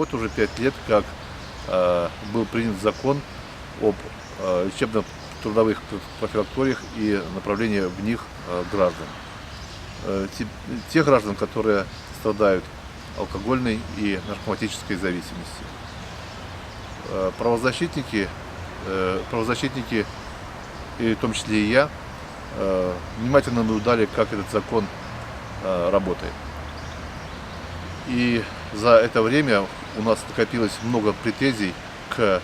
Вот уже 5 лет, как был принят закон об лечебно-трудовых профилакториях и направлении в них граждан. Тех граждан, которые страдают алкогольной и наркотической зависимости. Правозащитники, и в том числе и я, внимательно наблюдали, как этот закон работает. И за это время у нас накопилось много претензий к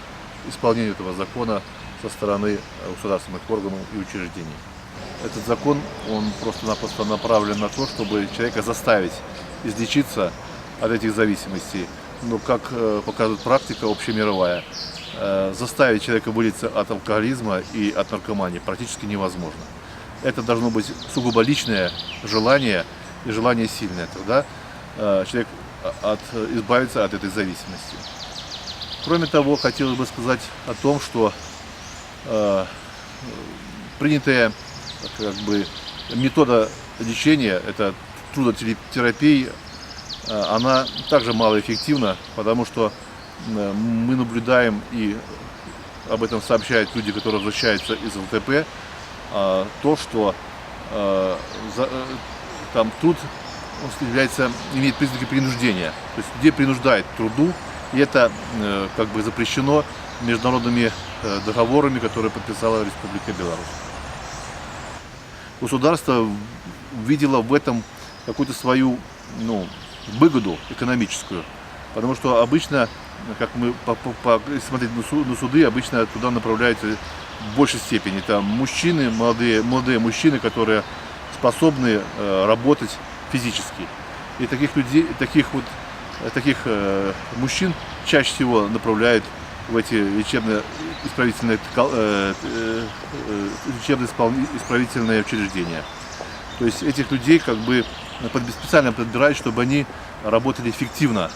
исполнению этого закона со стороны государственных органов и учреждений. Этот закон, он просто-напросто направлен на то, чтобы человека заставить излечиться от этих зависимостей. Но, как показывает практика общемировая, заставить человека вылечиться от алкоголизма и от наркомании практически невозможно. Это должно быть сугубо личное желание и желание сильное. Тогда человек избавится от этой зависимости. Кроме того, хотелось бы сказать о том, что принятая метода лечения, это трудотерапия, она также малоэффективна, потому что мы наблюдаем, и об этом сообщают люди, которые возвращаются из ЛТП, то, что там труд имеет признаки принуждения. То есть людей принуждают к труду, и это запрещено международными договорами, которые подписала Республика Беларусь. Государство видело в этом какую-то свою выгоду экономическую, потому что обычно, как мы смотрим на суды, обычно туда направляются в большей степени. Это мужчины, молодые мужчины, которые способны работать физически. И таких мужчин чаще всего направляют в эти лечебно-исправительные учреждения. То есть этих людей специально подбирают, чтобы они работали эффективно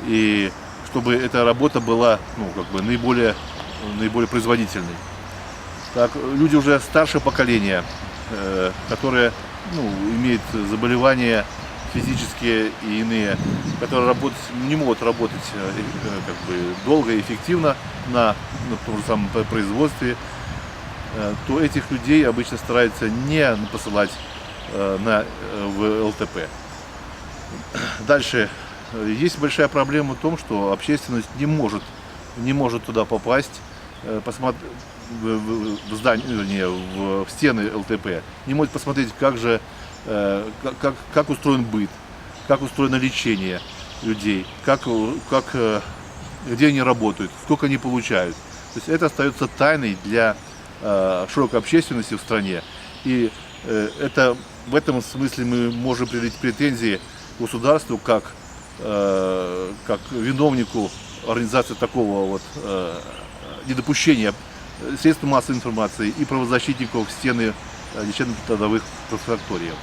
и чтобы эта работа была наиболее производительной. Так, люди уже старшего поколения, которые имеют заболевания физические и иные, которые не могут работать долго и эффективно на том же самом производстве, то этих людей обычно стараются не посылать в ЛТП. Дальше. Есть большая проблема в том, что общественность не может туда попасть, в стены ЛТП, не может посмотреть, как устроен быт, как устроено лечение людей, где они работают, сколько они получают. То есть это остается тайной для широкой общественности в стране. И в этом смысле мы можем предъявить претензии государству как виновнику организации такого недопущения средств массовой информации и правозащитников в стены лечебно-трудовых профилакториев.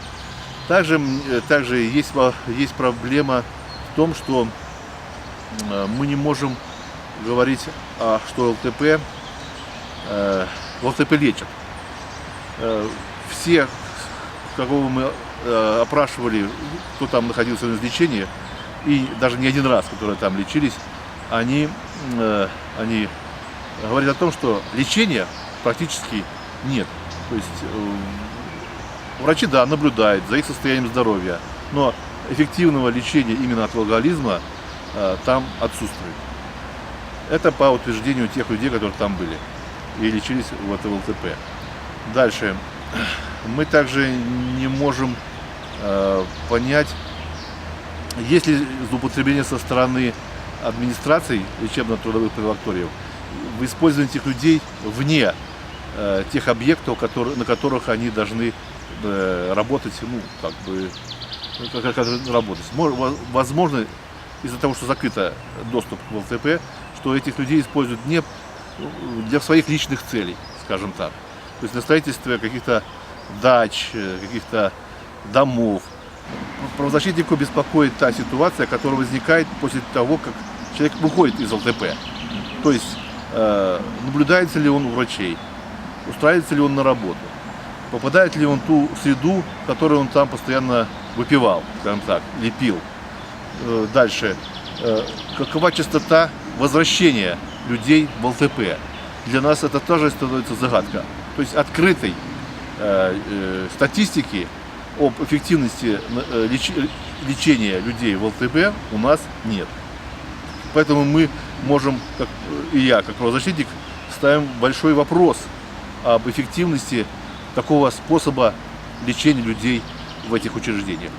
Также есть проблема в том, что мы не можем говорить, что ЛТП лечат. Все, кого мы опрашивали, кто там находился на лечении, и даже не один раз, которые там лечились, они говорят о том, что лечения практически нет. То есть врачи, наблюдают за их состоянием здоровья, но эффективного лечения именно от алкоголизма там отсутствует. Это по утверждению тех людей, которые там были и лечились в ЛТП. Дальше. Мы также не можем понять, есть ли злоупотребление со стороны администраций лечебно-трудовых профилакториев в использовании этих людей вне тех объектов, на которых они должны работать, работать. Возможно, из-за того, что закрыт доступ в ЛТП, что этих людей используют не для своих личных целей, скажем так. То есть на строительстве каких-то дач, каких-то домов. Правозащитнику беспокоит та ситуация, которая возникает после того, как человек выходит из ЛТП. То есть наблюдается ли он у врачей, устраивается ли он на работу, попадает ли он в ту среду, которую он там постоянно выпивал, скажем так, или пил. Дальше. какова частота возвращения людей в ЛТП. Для нас это тоже становится загадка. То есть открытой статистики об эффективности лечения людей в ЛТП у нас нет. Поэтому мы можем, и я, как правозащитник, ставим большой вопрос об эффективности такого способа лечения людей в этих учреждениях.